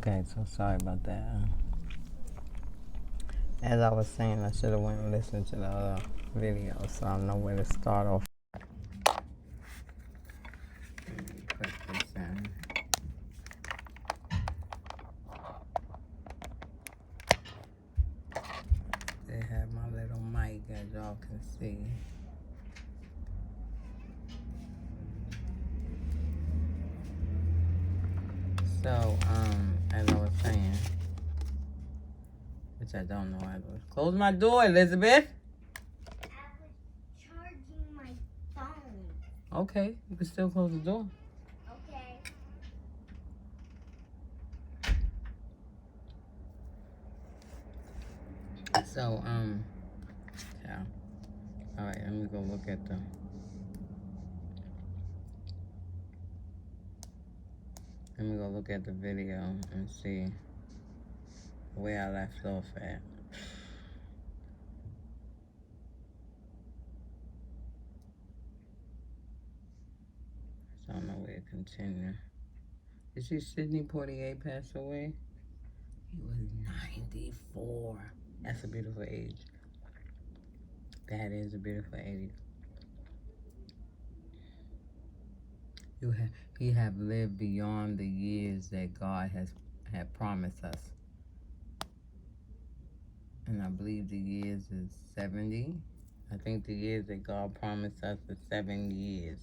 Okay, so sorry about that. As I was saying, I should have went and listened to the other video, so I know where to start off. Put this in. They have my little mic, as y'all can see. So, as I was saying, which I don't know, I was close my door, Elizabeth. I was charging my phone. Okay, you can still close the door. Okay. So, yeah. All right, let me go look at the. Let me go look at the video and see where I left off at. So I don't know where to continue. Did you see Sidney Poitier pass away? He was 94. That's a beautiful age. That is a beautiful age. He have lived beyond the years that God had promised us. And I believe the years is 70. I think the years that God promised us is 7 years.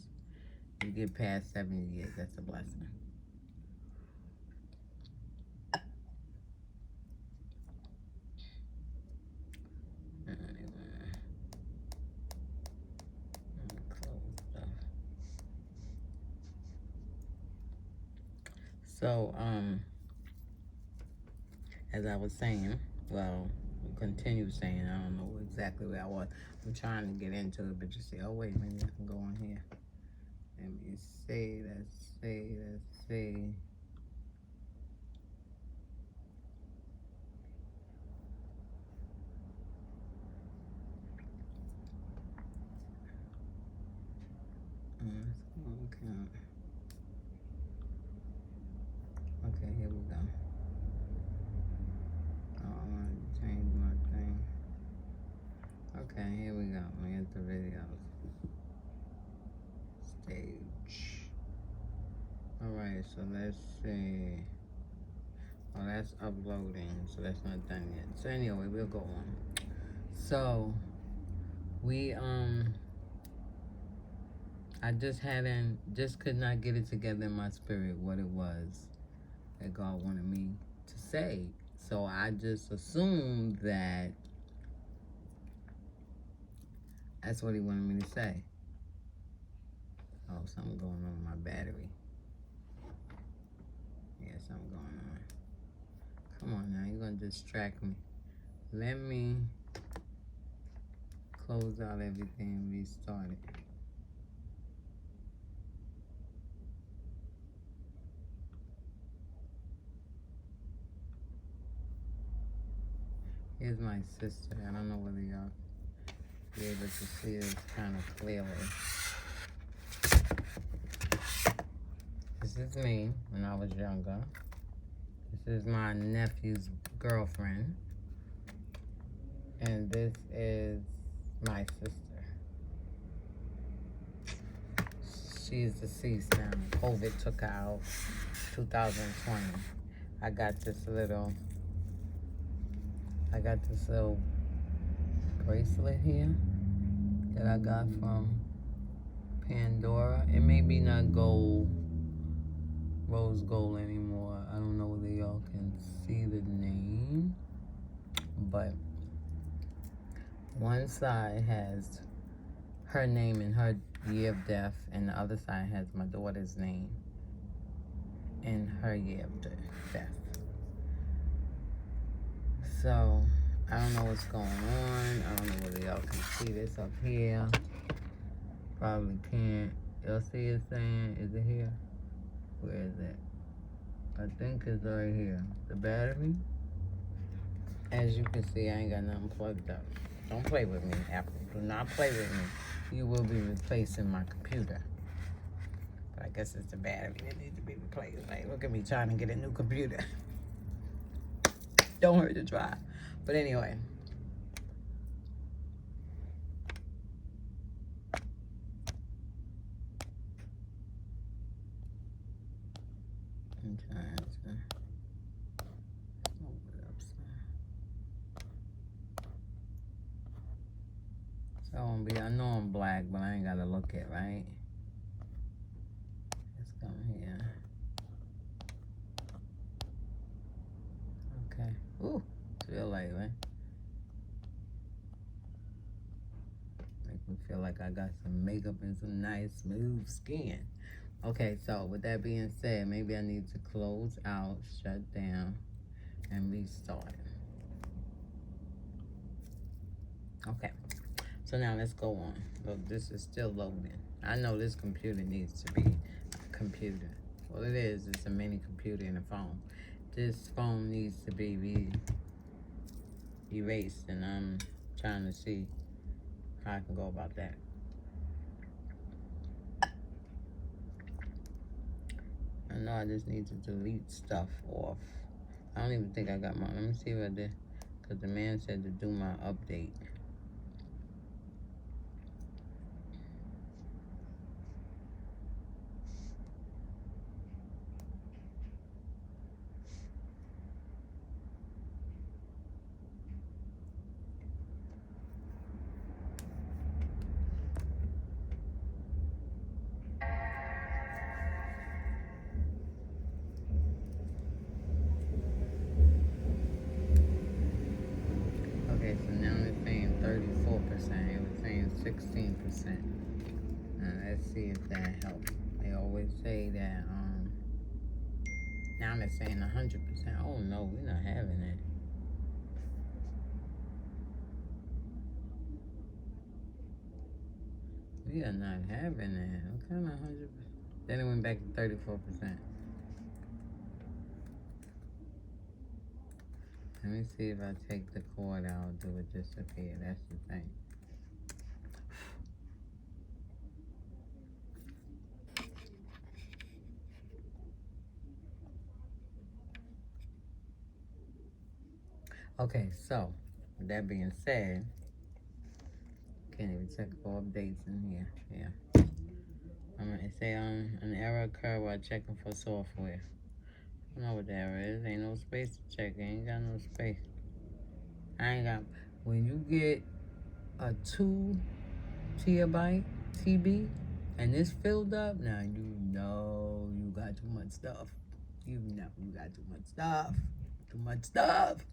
You get past 70 years, that's a blessing. So, as I was saying, well, continue saying, I don't know exactly where I was. I'm trying to get into it, but you see, oh wait, maybe I can go on here. Let me see, let's see. Okay, here we go. Oh, I want to change my thing. Okay, here we go. Let me get the videos. Stage. Alright, so let's see. Oh, that's uploading, so that's not done yet. So anyway, we'll go on. So, we, I just could not get it together in my spirit what it was that God wanted me to say. So I just assumed that that's what he wanted me to say. Oh, something going on with my battery. Yeah, something going on. Come on now, you're gonna distract me. Let me close out everything and restart it. Here's my sister. I don't know whether y'all be able to see this kind of clearly. This is me when I was younger. This is my nephew's girlfriend. And this is my sister. She's deceased now. COVID took her out 2020. I got this little bracelet here that I got from Pandora. It may be not gold, rose gold anymore. I don't know whether y'all can see the name, but one side has her name and her year of death, and the other side has my daughter's name and her year of death. So, I don't know what's going on. I don't know whether y'all can see this up here. Probably can't. Y'all see it saying, is it here? Where is it? I think it's right here. The battery. As you can see, I ain't got nothing plugged up. Don't play with me, Apple. Do not play with me. You will be replacing my computer. But I guess it's the battery that needs to be replaced. Like, look at me trying to get a new computer. Don't hurt to try. But anyway. I'm trying to move it up some. So I know I'm black, but I ain't gotta look it, right? Let's come here. Okay. Ooh, feel like, right? Make me feel like I got some makeup and some nice smooth skin. Okay, so with that being said, maybe I need to close out, shut down, and restart. Okay, so now let's go on. Look, this is still loading. I know this computer needs to be a computer. Well, it is. It's a mini computer in a phone. This phone needs to be erased, and I'm trying to see how I can go about that. I know I just need to delete stuff off. I don't even think I got my, let me see what I did. Because the man said to do my update. Okay, so now it's saying 34%. It was saying 16%. Now let's see if that helps. They always say that, now they're saying 100%. Oh no, we're not having it. We are not having it. What kind of 100%? Then it went back to 34%. Let me see if I take the cord out, do it disappear. That's the thing. Okay, so with that being said, can't even check for updates in here. Yeah. I'm gonna say an error occurred while checking for software. I don't know what the error is. Ain't no space to check. Ain't got no space. I ain't got. When you get a 2 TB TB and it's filled up, now you know you got too much stuff. You know you got too much stuff. Too much stuff.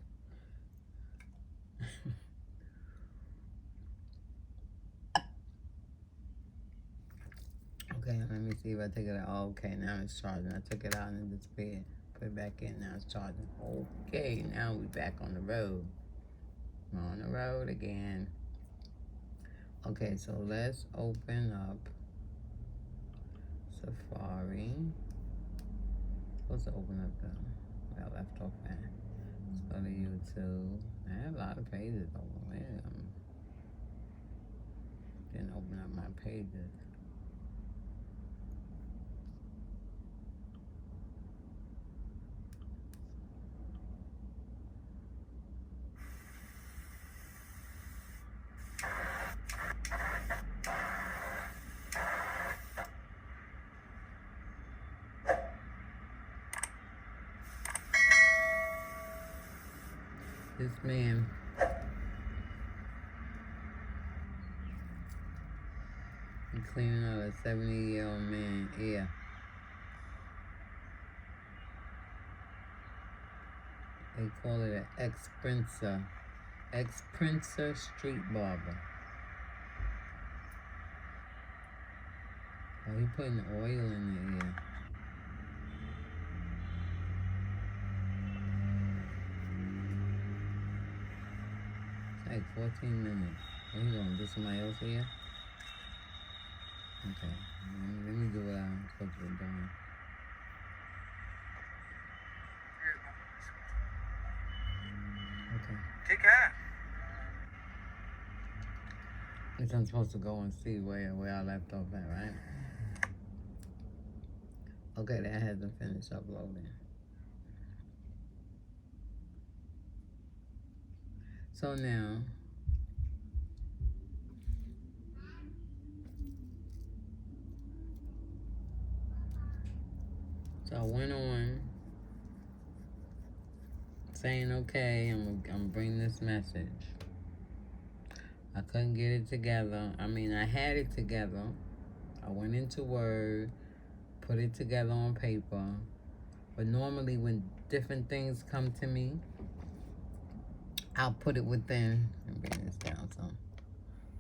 Okay, let me see if I take it out. Oh, okay, now it's charging. I took it out and it disappeared. Put it back in, now it's charging. Okay, now we back on the road. We're on the road again. Okay, so let's open up Safari. Supposed to open up the, where I left off at. Let's go to YouTube. I have a lot of pages open. Didn't open up my pages. This man, he cleaning out a 70-year-old man ear. They call it an ex-Princer street barber. Oh, he putting oil in the ear. It's like 14 minutes. What are you gonna do somebody else here? Okay, let me do what I'm supposed to be doing. Okay. Take care. Guess I'm supposed to go and see where I left off at, right? Okay, that hasn't finished uploading. So now, so I went on saying, okay, I'm bring this message. I couldn't get it together. I mean, I had it together. I went into Word, put it together on paper. But normally when different things come to me, I'll put it within, let me bring this down some.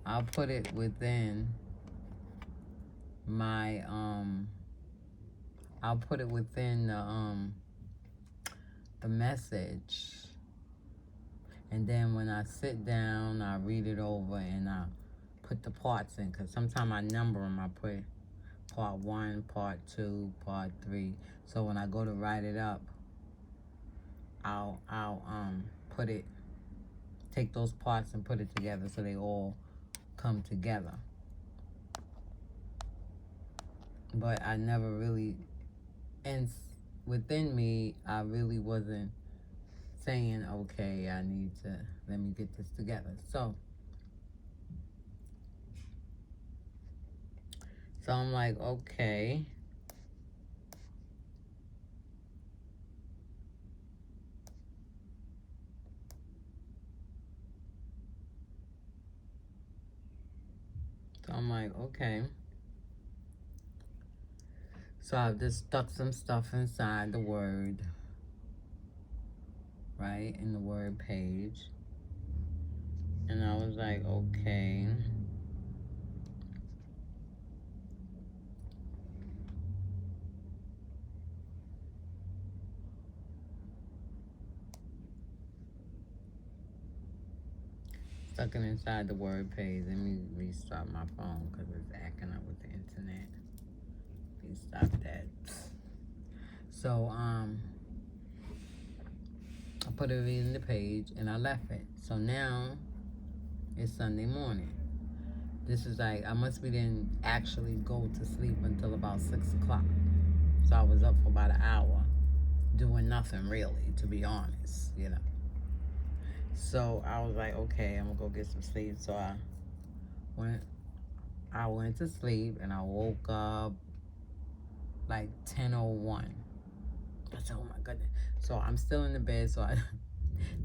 I'll put it within my, I'll put it within the message. And then when I sit down, I read it over and I put the parts in. Because sometimes I number them. I put part 1, part 2, part 3. So when I go to write it up, I'll put it, take those parts and put it together so they all come together. But I never really, and within me, I really wasn't saying, okay, I need to, let me get this together. So I'm like, okay. So I'm like, okay. So I've just stuck some stuff inside the Word, right, in the Word page. And I was like, okay. Stuck it inside the Word page. Let me restart my phone because it's acting up with the internet. Please stop that. So, I put it in the page and I left it. So now it's Sunday morning. This is like, I must be didn't actually go to sleep until about 6 o'clock. So I was up for about an hour doing nothing really, to be honest, you know. So I was like, okay, I'm gonna go get some sleep. So I went to sleep and I woke up like 10:01. I said, oh my goodness. So I'm still in the bed, so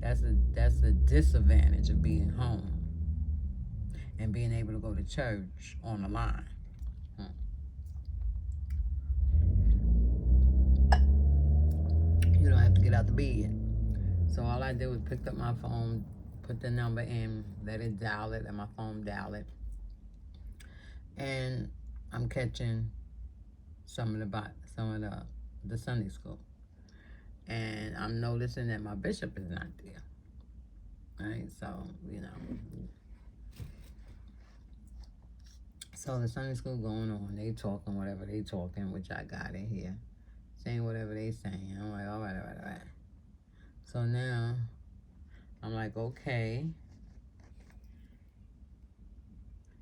that's a disadvantage of being home and being able to go to church on the line. You don't have to get out the bed. So all I did was pick up my phone, put the number in, let it dial it, let my phone dial it. And I'm catching some of the Sunday school. And I'm noticing that my bishop is not there. Right? So, you know. So the Sunday school going on, they talking whatever they talking, which I got in here. Saying whatever they saying. I'm like, all right. So now, I'm like, okay.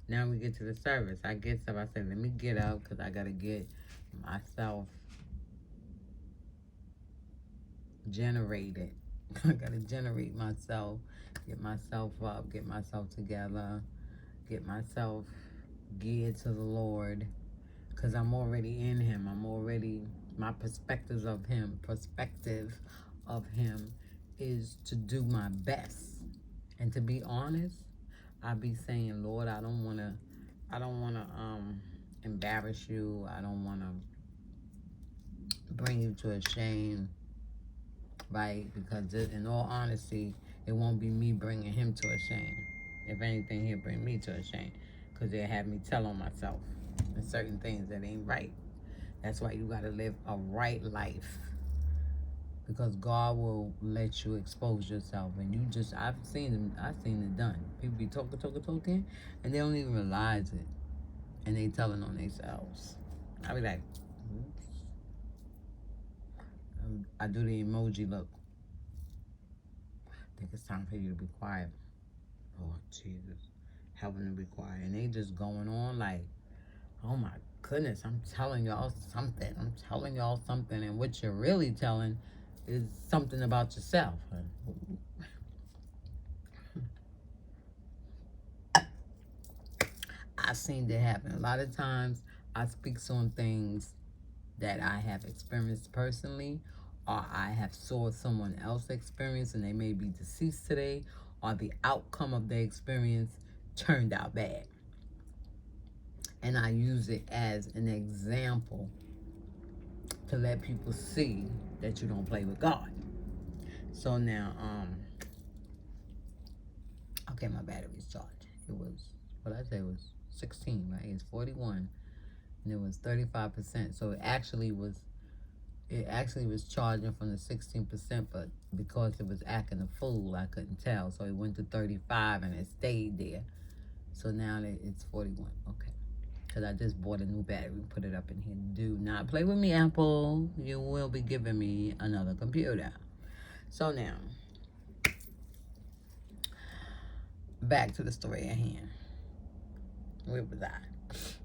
Now we get to the service. I get up, I said, let me get up because I got to get myself generated. I got to generate myself, get myself up, get myself together, get myself geared to the Lord because I'm already in Him. My perspective of Him is to do my best. And to be honest, I be saying, Lord, I don't wanna embarrass you. I don't wanna bring you to a shame, right? Because in all honesty, it won't be me bringing him to a shame. If anything, he'll bring me to a shame because they'll have me tell on myself and certain things that ain't right. That's why you gotta live a right life. Because God will let you expose yourself, and I've seen it done. People be talking, and they don't even realize it, and they telling on themselves. I be like, oops. I do the emoji look. I think it's time for you to be quiet. Oh Jesus, help them to be quiet, and they just going on like, oh my goodness, I'm telling y'all something. And what you're really telling is something about yourself. seen it happen. A lot of times I speak on things that I have experienced personally, or I have saw someone else experience and they may be deceased today, or the outcome of their experience turned out bad. And I use it as an example to let people see that you don't play with God. So now, okay, my battery's charged. It was, what I say was 16, right? It's 41, and it was 35%. So it actually was charging from the 16%, but because it was acting a fool, I couldn't tell. So it went to 35 and it stayed there. So now it's 41. Okay. Because I just bought a new battery, put it up in here. Do not play with me, Apple. You will be giving me another computer. So now, back to the story at hand. Where was I?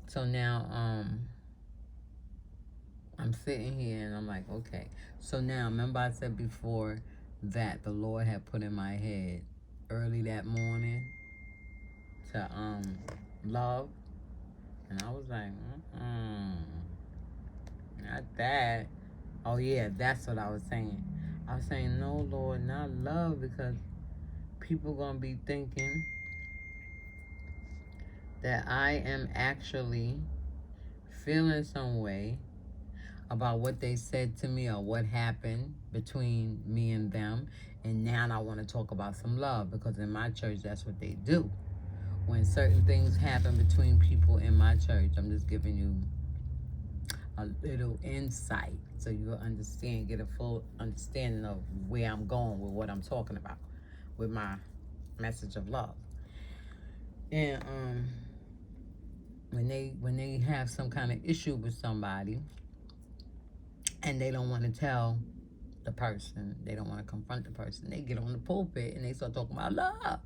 So now, I'm sitting here and I'm like, okay. So now, remember I said before that the Lord had put in my head early that morning to love, and I was like, not that. Oh yeah, that's what I was saying. I was saying, no, Lord, not love, because people gonna be thinking that I am actually feeling some way about what they said to me or what happened between me and them. And now I want to talk about some love, because in my church, that's what they do. When certain things happen between people in my church, I'm just giving you a little insight so you'll understand, get a full understanding of where I'm going with what I'm talking about with my message of love. And when they have some kind of issue with somebody and they don't want to tell the person, they don't want to confront the person, they get on the pulpit and they start talking about love.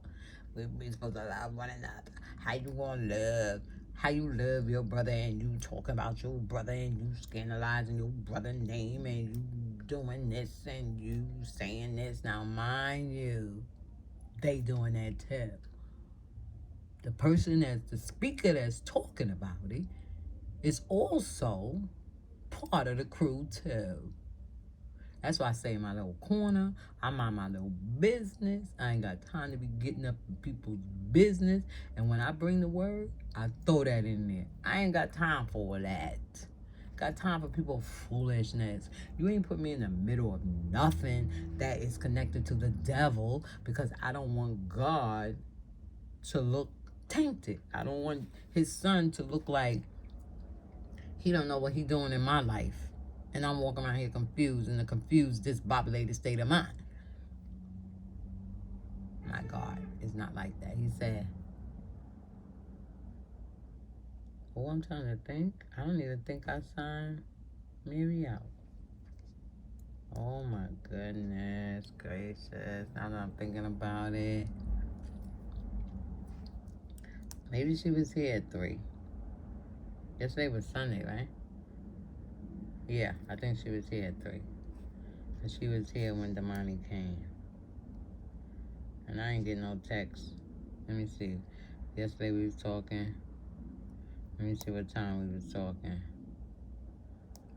We're supposed to love one another. How you gonna love? How you love your brother and you talking about your brother and you scandalizing your brother's name and you doing this and you saying this. Now, mind you, they doing that too. The person that's the speaker that's talking about it is also part of the crew too. That's why I say in my little corner, I mind my little business. I ain't got time to be getting up in people's business. And when I bring the word, I throw that in there. I ain't got time for all that. Got time for people's foolishness. You ain't put me in the middle of nothing that is connected to the devil, because I don't want God to look tainted. I don't want his son to look like he don't know what he doing in my life. And I'm walking around here confused, in a confused, disbobulated state of mind. My God, it's not like that. He said, oh, I'm trying to think. I don't even think I signed Mary out. Oh my goodness gracious. Now that I'm thinking about it. Maybe she was here at 3. Yesterday was Sunday, right? Yeah, I think she was here at 3. And she was here when Damani came. And I ain't getting no text. Let me see. Yesterday we was talking. Let me see what time we was talking.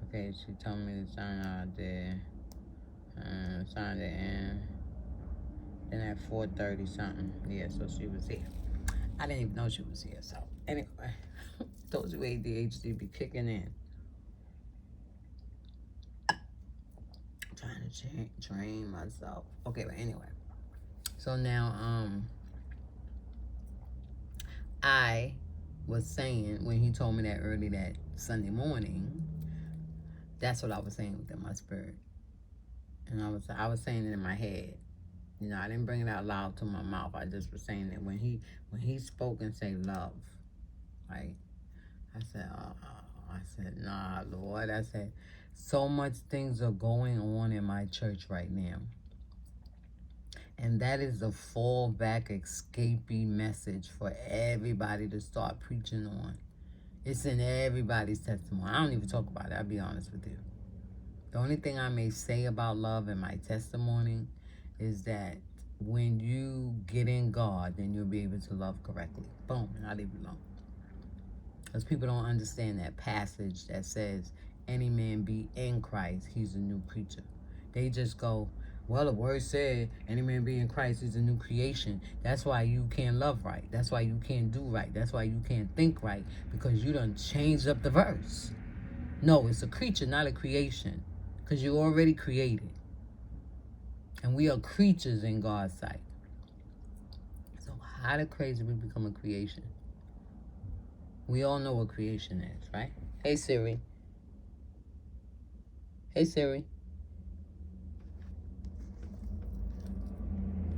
Okay, she told me to sign out there. Signed it in. Then at 4:30 something. Yeah, so she was here. I didn't even know she was here. So anyway, told you ADHD be kicking in. Trying to train myself. Okay, but anyway. So now, I was saying when he told me that early that Sunday morning, that's what I was saying within my spirit. And I was saying it in my head. You know, I didn't bring it out loud to my mouth. I just was saying that when he spoke and say love, right? I said, nah, Lord. I said, so much things are going on in my church right now. And that is the fallback, escapee message for everybody to start preaching on. It's in everybody's testimony. I don't even talk about it, I'll be honest with you. The only thing I may say about love in my testimony is that when you get in God, then you'll be able to love correctly. Boom, and I'll leave it alone. Because people don't understand that passage that says, any man be in Christ, he's a new creature. They just go, well, the word said, any man be in Christ is a new creation. That's why you can't love right. That's why you can't do right. That's why you can't think right. Because you done changed up the verse. No, it's a creature, not a creation. Because you're already created. And we are creatures in God's sight. So how the crazy we become a creation? We all know what creation is, right? Hey, Siri. Hey, Siri.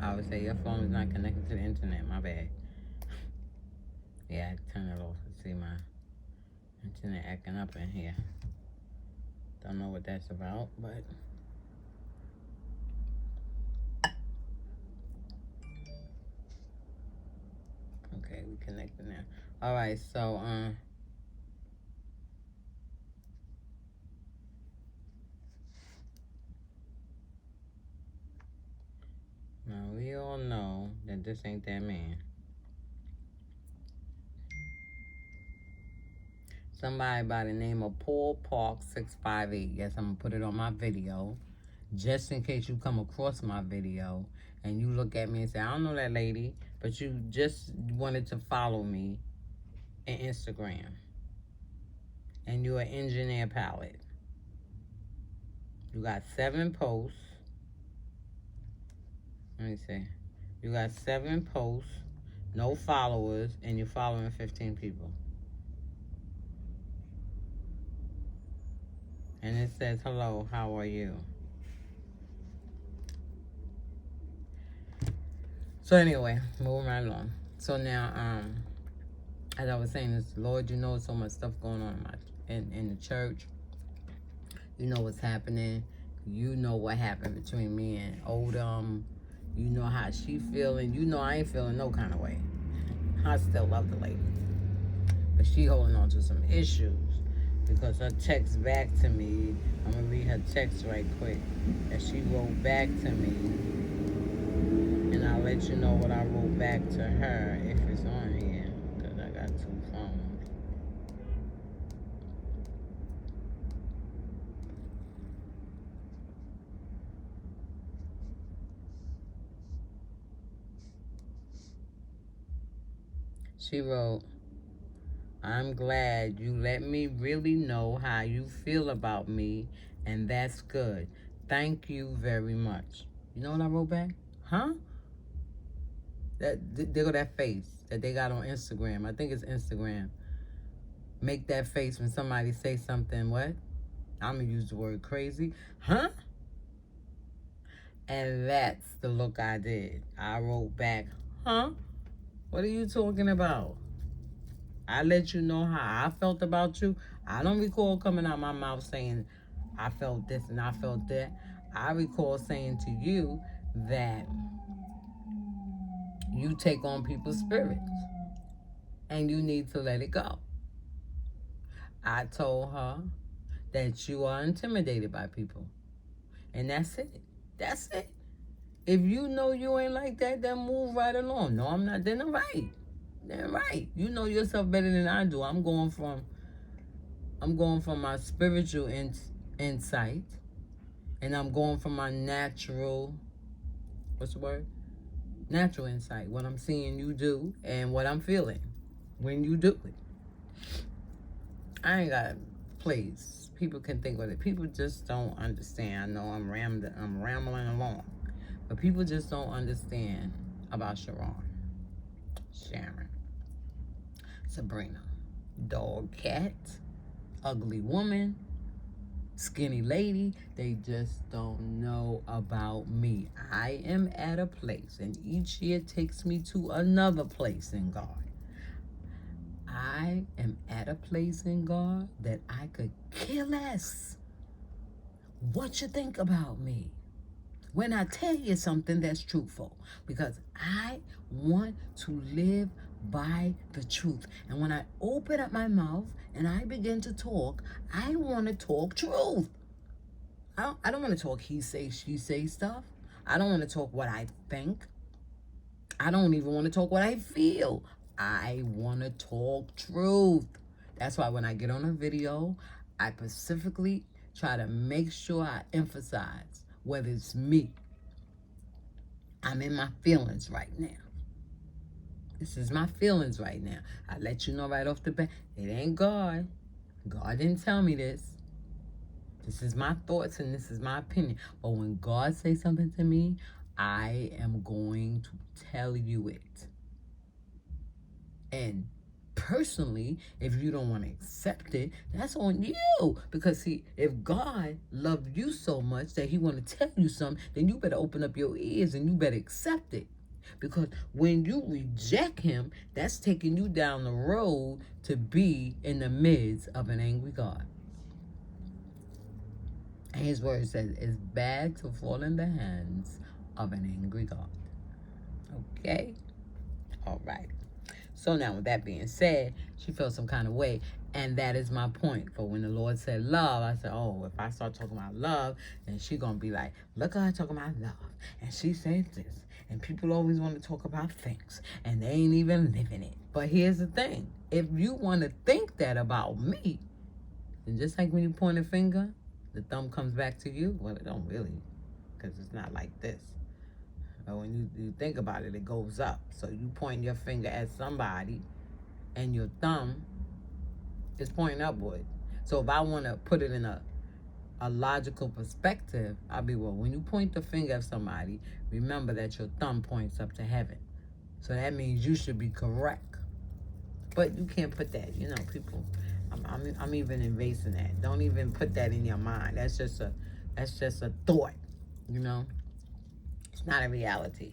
I would say your phone is not connected to the internet. My bad. Yeah, I turn it off. See my internet acting up in here. Don't know what that's about, but... Okay, we connected now. All right, so, now we all know that this ain't that man. Somebody by the name of Paul Park 658. Yes, I'm gonna put it on my video, just in case you come across my video and you look at me and say, I don't know that lady, but you just wanted to follow me on Instagram. And you're an engineer pilot. You got 7 posts. Let me see. You got 7 posts, no followers, and you're following 15 people. And it says, hello, how are you? So anyway, moving right along. So now, as I was saying, this, Lord, you know so much stuff going on in the church. You know what's happening. You know what happened between me and Odom. You know how she feeling. You know I ain't feeling no kind of way. I still love the lady. But she holding on to some issues. Because her text back to me, I'm going to read her text right quick. And she wrote back to me. And I'll let you know what I wrote back to her if it's on here. Because I got 2 phones. She wrote, I'm glad you let me really know how you feel about me, and that's good. Thank you very much. You know what I wrote back? Huh? There go that face that they got on Instagram. I think it's Instagram. Make that face when somebody say something, what? I'm going to use the word crazy. Huh? And that's the look I did. I wrote back, huh? What are you talking about? I let you know how I felt about you. I don't recall coming out my mouth saying I felt this and I felt that. I recall saying to you that you take on people's spirits and you need to let it go. I told her that you are intimidated by people. And that's it. That's it. If you know you ain't like that, then move right along. No, I'm not. Then I'm right. Then right. You know yourself better than I do. I'm going from my spiritual insight, and I'm going from my natural, what's the word? Natural insight. What I'm seeing you do and what I'm feeling when you do it. I ain't got, please. People can think with it. People just don't understand. I know I'm rambling along. But people just don't understand about Sharon, Sabrina, dog, cat, ugly woman, skinny lady. They just don't know about me. I am at a place, and each year takes me to another place in God. I am at a place in God that I could care less what you think about me when I tell you something that's truthful, because I want to live by the truth. And when I open up my mouth and I begin to talk, I want to talk truth. I don't want to talk he say, she say stuff. I don't want to talk what I think. I don't even want to talk what I feel. I want to talk truth. That's why when I get on a video, I specifically try to make sure I emphasize whether it's me. I'm in my feelings right now. This is my feelings right now. I let you know right off the bat, it ain't God. God didn't tell me this. This is my thoughts and this is my opinion. But when God says something to me, I am going to tell you it. And personally, if you don't want to accept it, that's on you. Because see, if God loved you so much that he want to tell you something, then you better open up your ears and you better accept it. Because when you reject him, that's taking you down the road to be in the midst of an angry God. And his word says, it's bad to fall in the hands of an angry God. Okay? All right. So now with that being said, she felt some kind of way. And that is my point. For when the Lord said love, I said, oh, if I start talking about love, then she going to be like, look at her talking about love. And she said this. And people always want to talk about things. And they ain't even living it. But here's the thing. If you want to think that about me, then just like when you point a finger, the thumb comes back to you. Well, it don't really. Because it's not like this. But when you think about it, it goes up. So you point your finger at somebody, and your thumb is pointing upward. So if I want to put it in a logical perspective, I'll be, well, when you point the finger at somebody, remember that your thumb points up to heaven. So that means you should be correct. But you can't put that, people. I'm even invasing that. Don't even put that in your mind. That's just a thought, It's not a reality.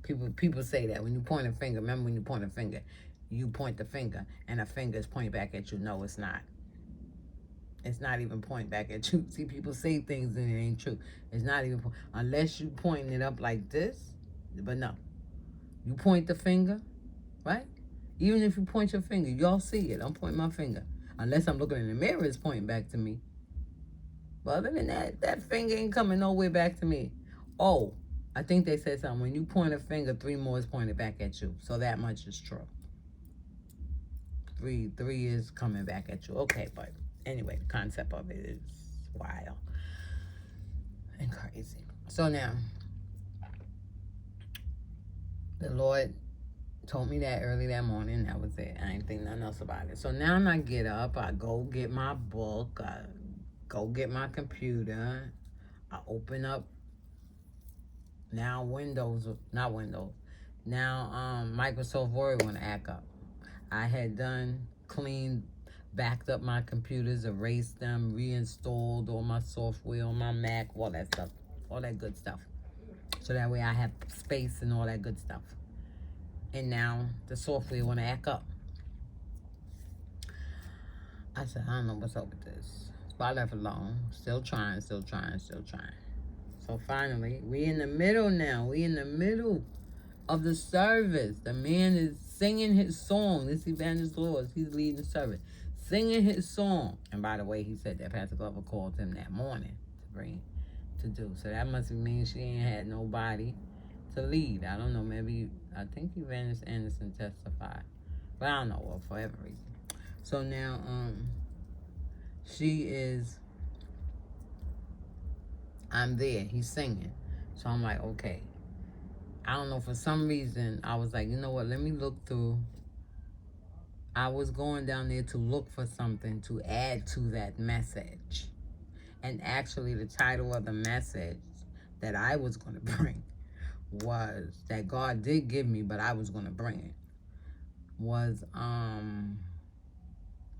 People say that when you point a finger. Remember, when you point a finger, you point the finger, and a finger is pointing back at you. No, it's not. It's not even pointing back at you. See, people say things and it ain't true. It's not even unless you pointing it up like this. But no, you point the finger, right? Even if you point your finger, y'all see it. I'm pointing my finger. Unless I'm looking in the mirror, it's pointing back to me. But other than that, that finger ain't coming nowhere back to me. Oh, I think they said something. When you point a finger, 3 more is pointed back at you. So that much is true. Three is coming back at you. Okay, but anyway, the concept of it is wild and crazy. So now, the Lord told me that early that morning. That was it. I ain't think nothing else about it. So now I get up. I go get my book. I go get my computer. I open up now Microsoft Word want to act up. I had backed up my computers, erased them, reinstalled all my software on my Mac, all that stuff, all that good stuff. So that way I have space and all that good stuff. And now the software want to act up. I said, I don't know what's up with this. But I left it alone. Still trying. So finally, we in the middle now. We in the middle of the service. The man is singing his song. This Evangelist Lord, he's leading the service. Singing his song. And by the way, he said that Pastor Glover called him that morning to do. So that must mean she ain't had nobody to lead. I don't know. Maybe, I think Evangelist Anderson testified. But I don't know, well, for every reason. So now, I'm there. He's singing. So I'm like, okay. I don't know, for some reason, I was like, you know what, let me look through. I was going down there to look for something to add to that message. And actually, the title of the message that I was going to bring that God did give me, but I was going to bring it, was,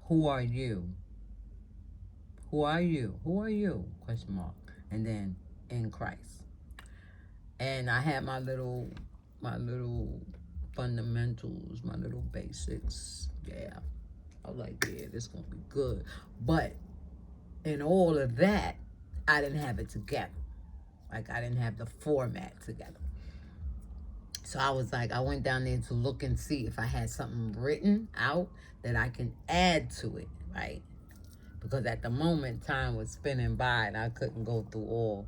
who are you? Who are you? Who are you? ? And then, in Christ. And I had my little fundamentals, my little basics. Yeah. I was like, yeah, this is going to be good. But in all of that, I didn't have it together. Like, I didn't have the format together. So I was like, I went down there to look and see if I had something written out that I can add to it, right? Because at the moment, time was spinning by and I couldn't go through all.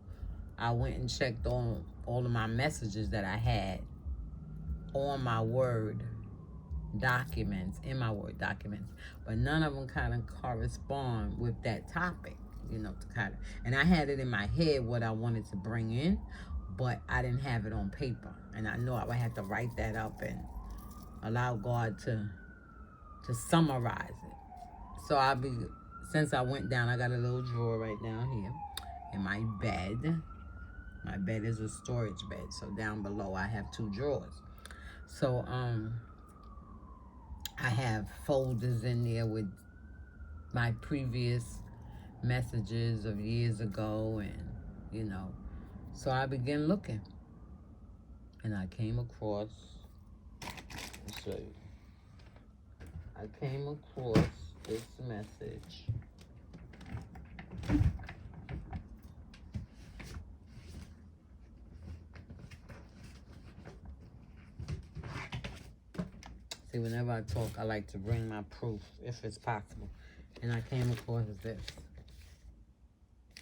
I went and checked on all of my messages that I had on my Word documents, in my Word documents, but none of them kind of correspond with that topic, to kind of, and I had it in my head what I wanted to bring in, but I didn't have it on paper, and I know I would have to write that up and allow God to summarize it. So since I went down, I got a little drawer right down here in my bed. My bed is a storage bed, so down below I have 2 drawers. So I have folders in there with my previous messages of years ago, and so I began looking, and I came across, let's show you. I came across this message. See, whenever I talk, I like to bring my proof, if it's possible. And I came across this,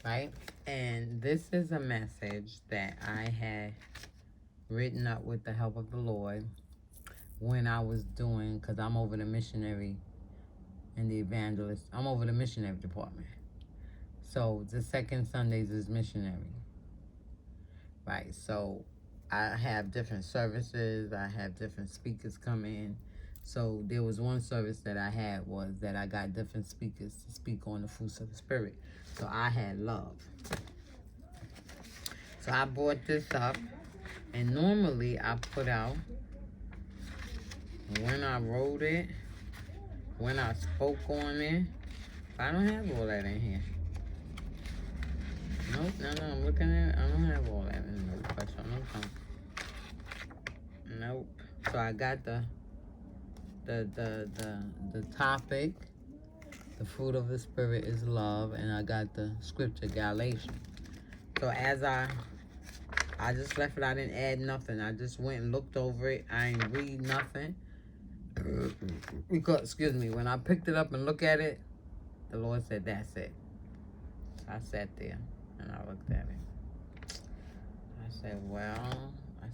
right? And this is a message that I had written up with the help of the Lord when I was doing, because I'm over the missionary and the evangelist. I'm over the missionary department. So the second Sundays is missionary, right? So I have different services. I have different speakers come in. So there was one service that I had was that I got different speakers to speak on the fruits of the Spirit. So I had love. So I brought this up, and normally I put out when I wrote it, when I spoke on it. I don't have all that in here. Nope, no, I'm looking at it. I don't have all that in the question. Nope. So I got the topic, the fruit of the Spirit is love, and I got the scripture, Galatians. So as I just left it, I didn't add nothing. I just went and looked over it. I ain't read nothing. Because, excuse me, when I picked it up and looked at it, the Lord said, that's it. I sat there and I looked at it. I said,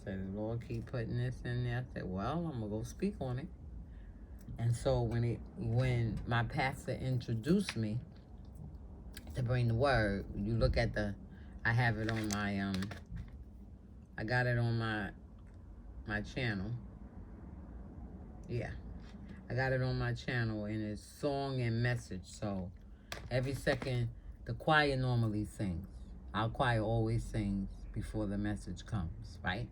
the Lord keep putting this in there. I said, well, I'm going to go speak on it. And so when my pastor introduced me to bring the word, you look at I have it on my, I got it on my channel. Yeah. I got it on my channel, and it's song and message. So every second, the choir normally sings. Our choir always sings before the message comes, right?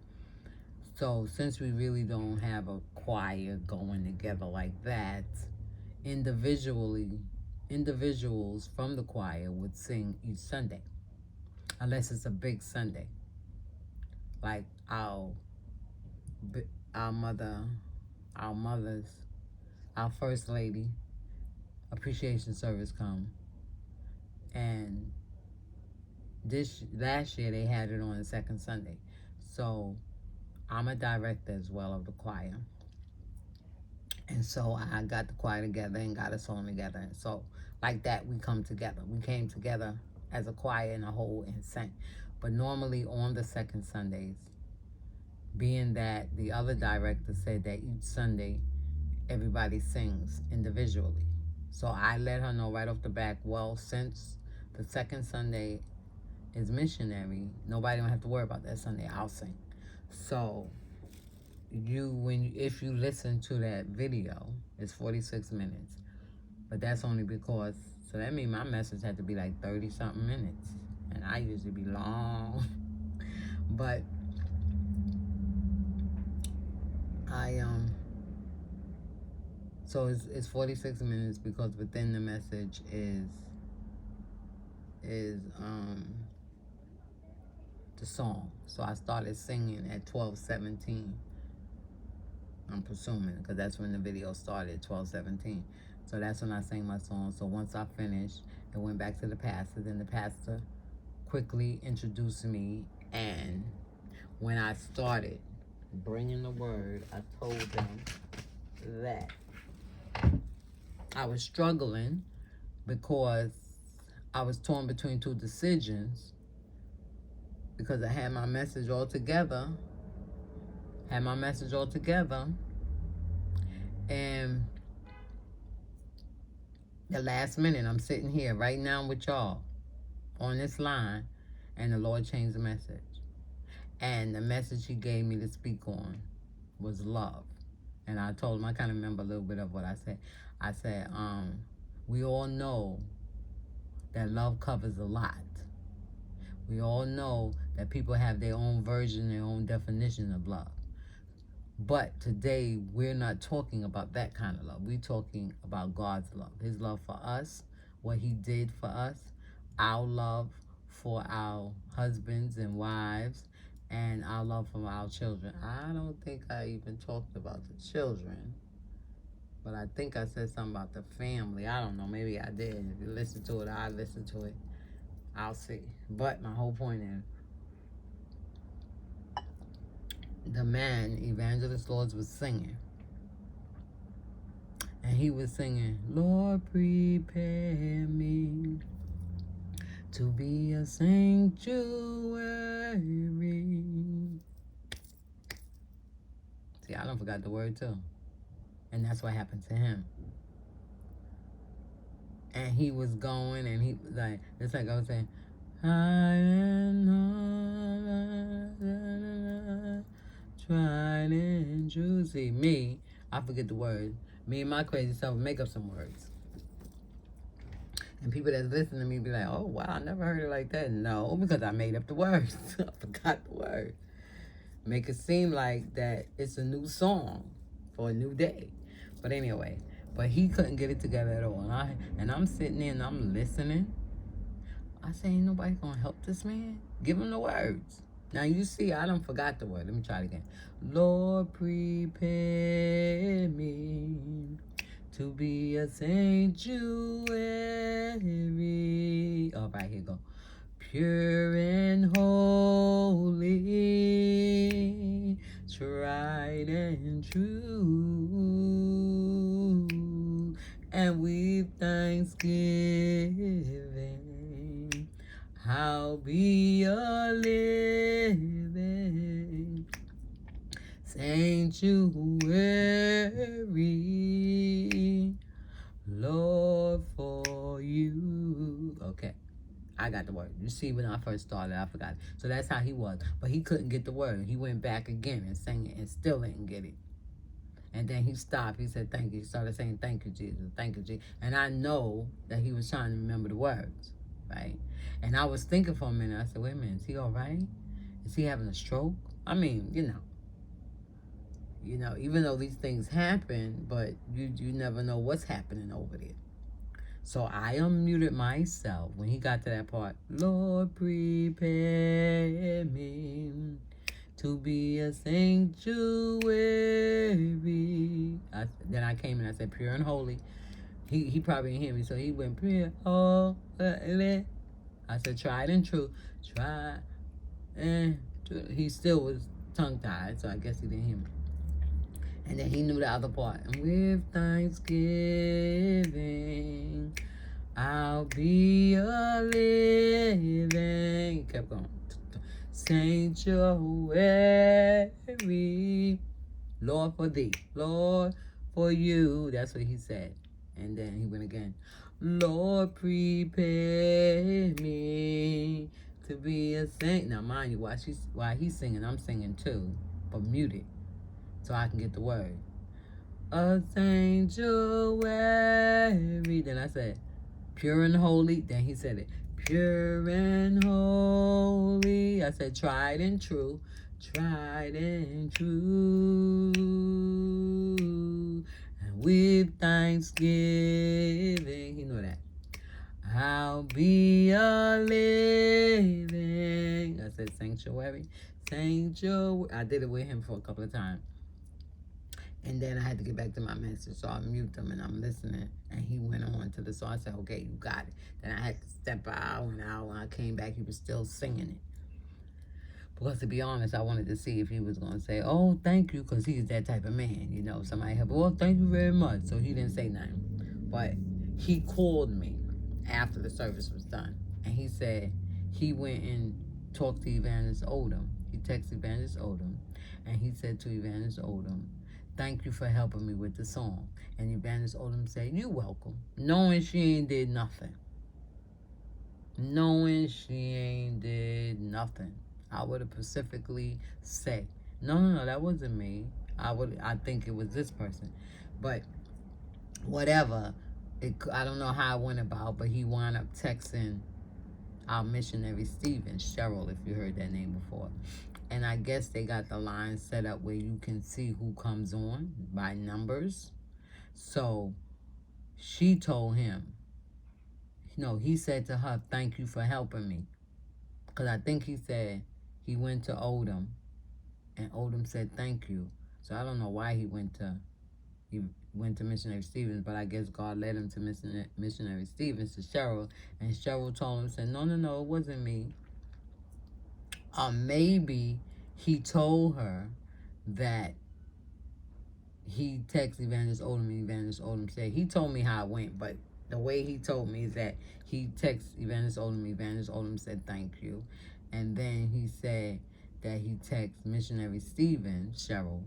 So since we really don't have a choir going together like that, individuals from the choir would sing each Sunday, unless it's a big Sunday, like our mothers, our First Lady appreciation service come, and last year they had it on the second Sunday. So I'm a director as well of the choir. And so I got the choir together and got us all together. And so like that, we come together. We came together as a choir in a whole and sang. But normally on the second Sundays, being that the other director said that each Sunday, everybody sings individually. So I let her know right off the back, well, since the second Sunday is missionary, nobody don't have to worry about that Sunday. I'll sing. So if you listen to that video, it's 46 minutes. But that's only because, so that means my message had to be like 30 something minutes. And I usually be long. But so it's 46 minutes because within the message is the song. So I started singing at 12:17. I'm presuming, because that's when the video started, 12:17. So that's when I sang my song. So once I finished, it went back to the pastor. Then the pastor quickly introduced me. And when I started bringing the word, I told them that I was struggling because I was torn between 2 decisions, because I had my message all together, And the last minute, I'm sitting here right now with y'all on this line, and the Lord changed the message. And the message he gave me to speak on was love. And I told him, I kind of remember a little bit of what I said. I said, we all know that love covers a lot. We all know that people have their own version, their own definition of love. But today, we're not talking about that kind of love. We're talking about God's love. His love for us, what he did for us, our love for our husbands and wives, and our love for our children. I don't think I even talked about the children, but I think I said something about the family. I don't know. Maybe I did. If you listen to it, I listen to it. I'll see. But my whole point is, the man, Evangelist Lords, was singing. And he was singing, Lord, prepare me to be a sanctuary. See, I don't forgot the word too. And that's what happened to him. And he was going, and he was like, it's like I was saying, I am not tried and true. See, me, I forget the words. Me and my crazy self make up some words. And people that's listening to me be like, oh, wow, I never heard it like that. No, because I made up the words. I forgot the words. Make it seem like that it's a new song for a new day. But anyway, but he couldn't get it together at all. And I'm sitting there and I'm listening. I say, ain't nobody going to help this man? Give him the words. Now, you see, I done forgot the word. Let me try it again. Lord, prepare me to be a sanctuary. All right, here you go. Pure and holy, tried and true, and with thanksgiving, I'll be a living sanctuary, Lord, for you. Okay, I got the word. You see, when I first started, I forgot. So that's how he was. But he couldn't get the word. He went back again and sang it and still didn't get it. And then he stopped. He said, thank you. He started saying, thank you, Jesus. Thank you, Jesus. And I know that he was trying to remember the words, right? And I was thinking for a minute. I said, wait a minute. Is he all right? Is he having a stroke? I mean, you know, even though these things happen, but you never know what's happening over there. So I unmuted myself when he got to that part. Lord, prepare me to be a sanctuary. Then I came and I said, pure and holy. He probably didn't hear me, so he went, pure, holy. I said, tried and true. Try and true. He still was tongue-tied, so I guess he didn't hear me. And then he knew the other part. And with thanksgiving, I'll be a living. He kept going. Sanctuary, Lord for thee, Lord for you. That's what he said. And then he went again. Lord, prepare me to be a saint. Now, mind you, while he's singing, I'm singing too, but muted, so I can get the word. A sanctuary. Then I said, pure and holy. Then he said it. Pure and holy. I said, tried and true. Tried and true. And with thanksgiving. You know that. I'll be a living. I said sanctuary. Sanctuary. I did it with him for a couple of times. And then I had to get back to my message, so I mute him and I'm listening. And he went on to the song. I said, okay, you got it. Then I had to step out, and when I came back, he was still singing it. Because to be honest, I wanted to see if he was going to say, oh, thank you, because he's that type of man. You know, somebody had, well, thank you very much. So he didn't say nothing. But he called me after the service was done. And he said he went and talked to Evangelist Odom. He texted Evangelist Odom. And he said to Evangelist Odom thank you for helping me with the song. And Evangelist Odom said, you welcome. Knowing she ain't did nothing. Knowing she ain't did nothing. I would have specifically said, no, that wasn't me. I think it was this person. But whatever, I don't know how it went about, but he wound up texting our missionary Stephen, Cheryl, if you heard that name before. And I guess they got the line set up where you can see who comes on by numbers. So she told him, no, he said to her, thank you for helping me. Because I think he said he went to Odom, and Odom said thank you. So I don't know why he went to Missionary Stevens, but I guess God led him to Missionary Stevens, to Cheryl, and Cheryl told him, said, no, it wasn't me. Or maybe he told her that he texted Evangelist Odom, and Evangelist Odom said, he told me how it went, but the way he told me is that he texted Evangelist Odom said thank you, and then he said that he texted Missionary Stevens, Cheryl,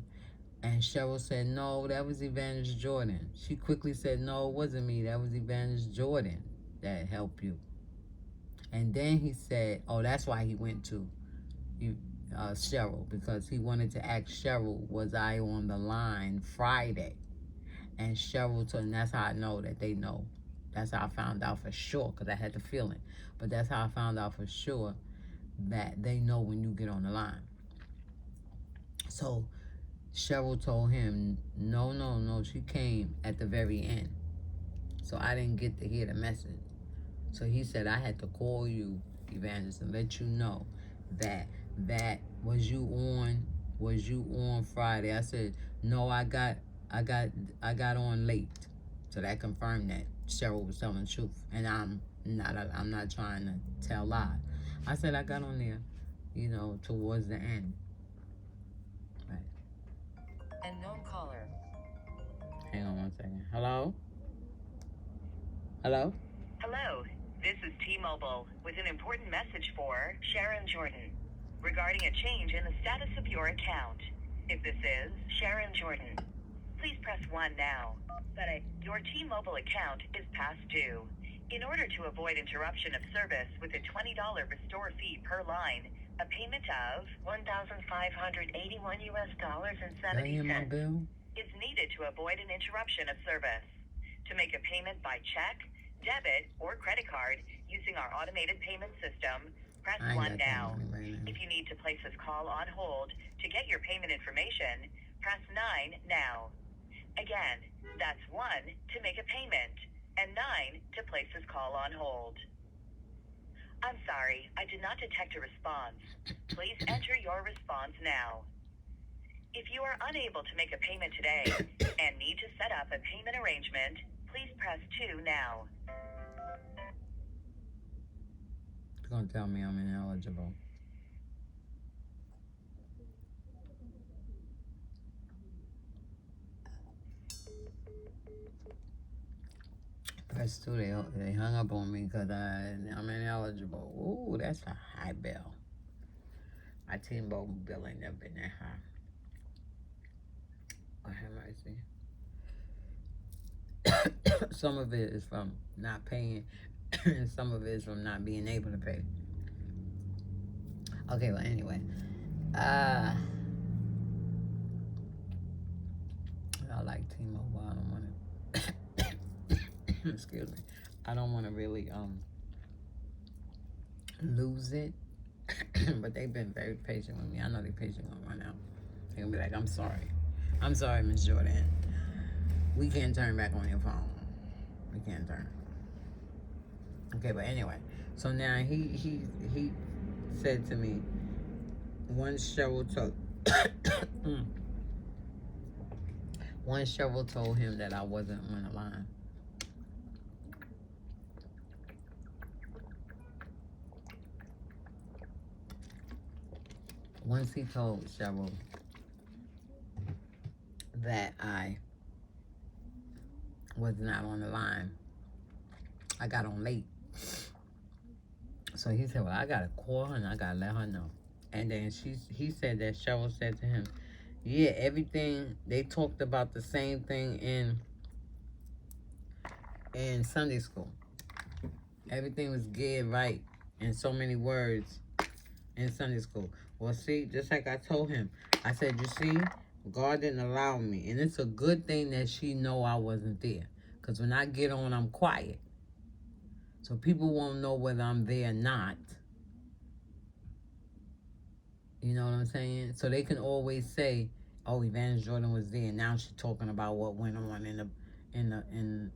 and Cheryl said, no, that was Evangelist Jordan. She quickly said, no, it wasn't me, that was Evangelist Jordan that helped you. And then he said, oh, that's why he went to Cheryl, because he wanted to ask Cheryl, was I on the line Friday? And Cheryl told him, that's how I know that they know. That's how I found out for sure, because I had the feeling. But that's how I found out for sure that they know when you get on the line. So Cheryl told him, no, she came at the very end. So I didn't get to hear the message. So he said, I had to call you, Evangelist, and let you know that was you on Friday. I said, no, I got on late. So that confirmed that Cheryl was telling the truth. And I'm not trying to tell lies. I said I got on there, towards the end. Right. Unknown caller. Hang on one second. Hello? Hello? Hello, this is T-Mobile with an important message for Sharon Jordan regarding a change in the status of your account. If this is Sharon Jordan, please press 1 now. But your T-Mobile account is past due. In order to avoid interruption of service with a $20 restore fee per line, a payment of $1,581 and 70 my cents bill? is needed to avoid an interruption of service. To make a payment by check, debit, or credit card using our automated payment system, press 1 now. If you need to place this call on hold to get your payment information, press 9 now. Again, that's 1 to make a payment, and 9 to place this call on hold. I'm sorry, I did not detect a response. Please enter your response now. If you are unable to make a payment today and need to set up a payment arrangement, please press 2 now. It's going to tell me I'm ineligible. Press 2, they hung up on me because I'm ineligible. Ooh, that's a high bill. My T-Mobile bill ain't never been that high. I have mercy. Some of it is from not paying, and some of it is from not being able to pay. Okay, well, anyway. I like T-Mobile. I don't want to, excuse me. I don't want to really lose it. But they've been very patient with me. I know they're patient with me right now. They're going to be like, I'm sorry. I'm sorry, Miss Jordan. We can't turn back on your phone. We can't turn. Okay, but anyway. So now he said to me, once Cheryl told him that I wasn't on the line. Once he told Cheryl that I was not on the line, I got on late. So he said, well, I got to call her and I got to let her know. And then he said that Cheryl said to him, Yeah, everything, they talked about the same thing in Sunday school. Everything was geared right in so many words in Sunday school. Well, see, just like I told him, I said, you see, God didn't allow me. And it's a good thing that she know I wasn't there. Because when I get on, I'm quiet. So people won't know whether I'm there or not. You know what I'm saying? So they can always say, "Oh, Evangelist Jordan was there." Now she's talking about what went on in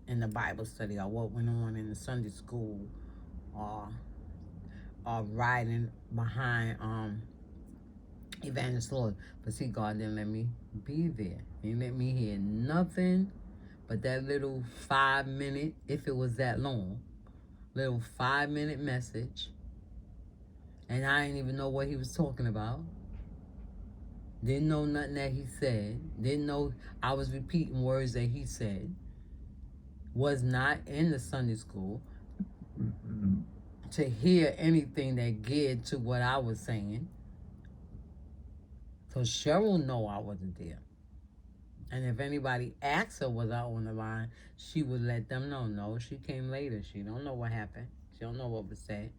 the Bible study, or what went on in the Sunday school, or riding behind Evangelist Lord. But see, God didn't let me be there. He didn't let me hear nothing but that little 5 minute, if it was that long, little 5 minute message. And I didn't even know what he was talking about. Didn't know nothing that he said. Didn't know I was repeating words that he said. Was not in the Sunday school to hear anything that geared to what I was saying. So Cheryl know I wasn't there. And if anybody asked her was I on the line, she would let them know. No, she came later. She don't know what happened. She don't know what was said.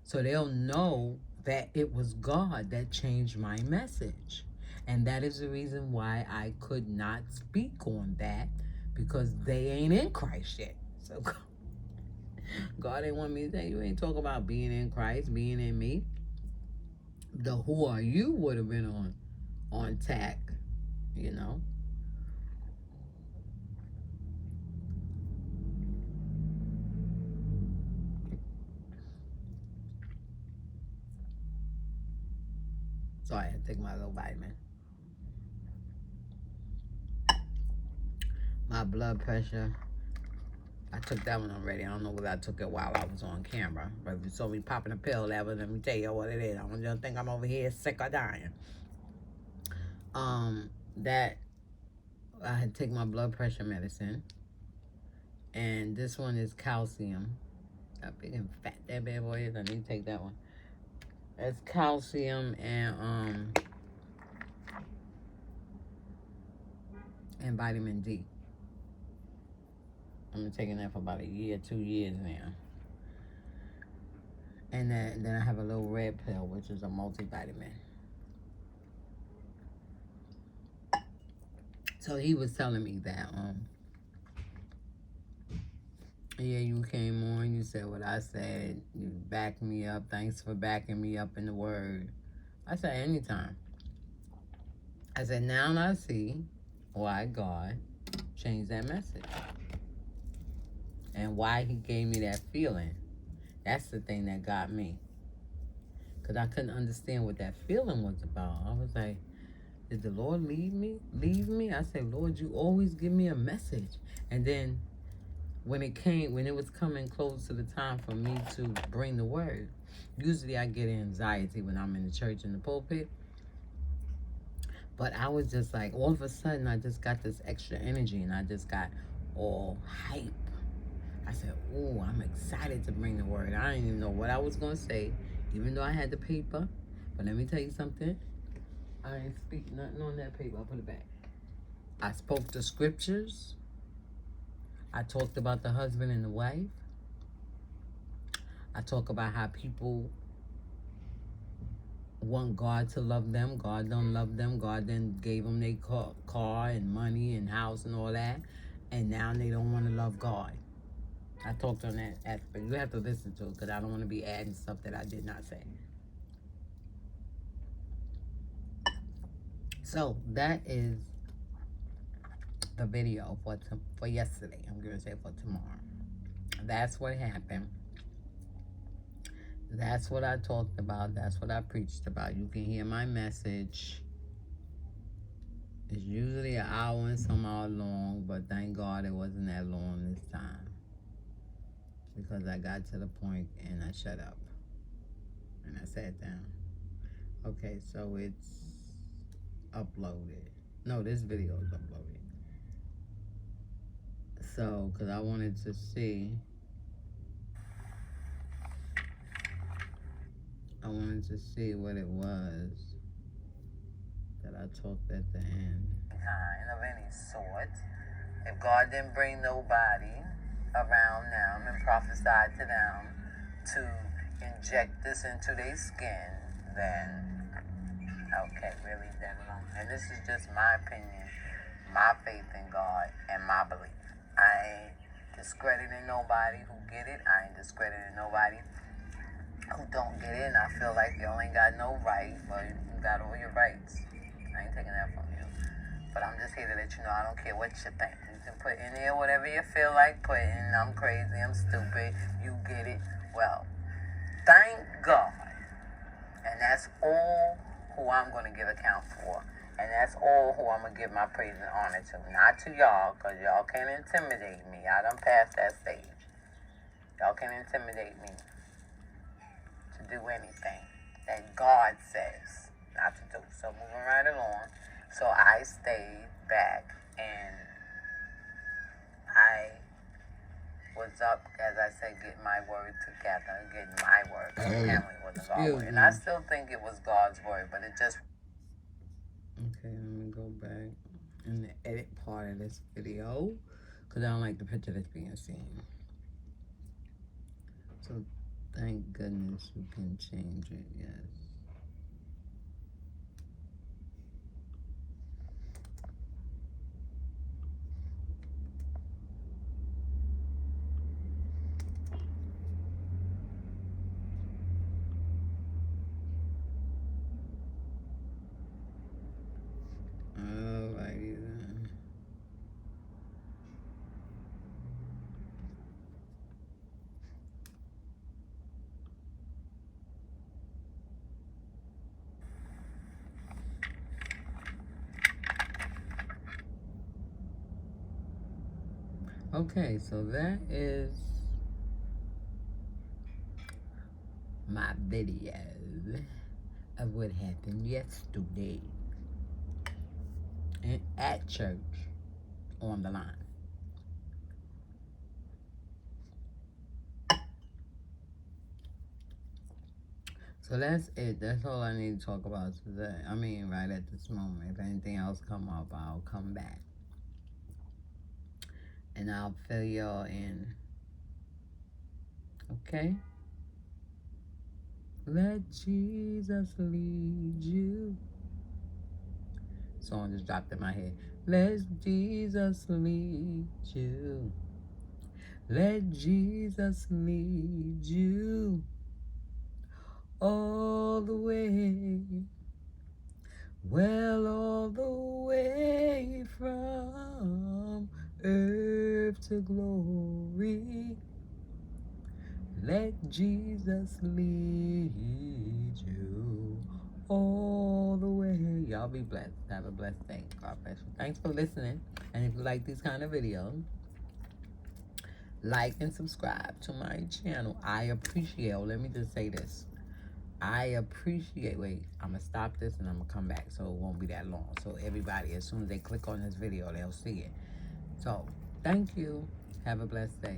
So they'll know that it was God that changed my message. And that is the reason why I could not speak on that, because they ain't in Christ yet. So God didn't want me to say, you ain't talking about being in Christ, being in me. The who are you would have been on tack, you know. So I had to take my little vitamin. My blood pressure, I took that one already. I don't know whether I took it while I was on camera. But if you saw me popping a pill, that was, let me tell you what it is. I don't just think I'm over here sick or dying. That I had to take my blood pressure medicine. And this one is calcium. How big and fat that bad boy is. I need to take that one. It's calcium and vitamin D. I've been taking that for about a year, 2 years now. And then I have a little red pill, which is a multivitamin. So he was telling me that, yeah, you came on, you said what I said, you backed me up, thanks for backing me up in the word. I said, anytime. I said, now I see why God changed that message. And why he gave me that feeling. That's the thing that got me. Because I couldn't understand what that feeling was about. I was like, did the Lord leave me? I said, Lord, you always give me a message. And then when it was coming close to the time for me to bring the word, usually I get anxiety when I'm in the church in the pulpit. But I was just like, all of a sudden, I just got this extra energy and I just got all hype. I said, oh, I'm excited to bring the word. I didn't even know what I was going to say, even though I had the paper. But let me tell you something. I ain't speak nothing on that paper. I'll put it back. I spoke the scriptures. I talked about the husband and the wife. I talk about how people want God to love them. God don't love them. God then gave them their car and money and house and all that. And now they don't want to love God. I talked on that aspect. You have to listen to it because I don't want to be adding stuff that I did not say. So that is the video for yesterday. I'm going to say for tomorrow. That's what happened. That's what I talked about. That's what I preached about. You can hear my message. It's usually an hour and some hour long, but thank God it wasn't that long this time. Because I got to the point and I shut up. And I sat down. Okay, so it's uploaded. No, this video is uploaded. So, because I wanted to see. I wanted to see what it was that I I talked at the end. Kind of any sort. If God didn't bring nobody around them and prophesy to them to inject this into their skin, then okay, really, then and this is just my opinion, my faith in God, and my belief. I ain't discrediting nobody who get it. I ain't discrediting nobody who don't get it. And I feel like y'all ain't got no right, but you got all your rights. I ain't taking that from you. But I'm just here to let you know I don't care what you think. You can put in there whatever you feel like putting. I'm crazy, I'm stupid, you get it. Well, thank God. And that's all who I'm going to give account for. And that's all who I'm going to give my praise and honor to. Not to y'all, because y'all can't intimidate me. I done passed that stage. Y'all can't intimidate me to do anything that God says not to do. So moving right along. So I stayed back and I was up, as I said, getting my word together, getting my word. Apparently it wasn't God's word. And I still think it was God's word, but it just... Okay, let me go back in the edit part of this video because I don't like the picture that's being seen. So thank goodness you can change it, yes. Alrighty then. Okay, so that is my video of what happened yesterday at church on the line. So that's it. That's all I need to talk about today. I mean, right at this moment. If anything else come up, I'll come back. And I'll fill y'all in. Okay? Let Jesus lead you. Song just dropped in my head. Let Jesus lead you. Let Jesus lead you all the way. Well, all the way from earth to glory. Let Jesus lead you all the way. Y'all be blessed. Have a blessed day. God bless you. Thanks for listening. And if you like these kind of videos, like and subscribe to my channel. I appreciate, let me just say this. I appreciate, wait, I'm going to stop this and I'm going to come back so it won't be that long. So everybody, as soon as they click on this video, they'll see it. So, thank you. Have a blessed day.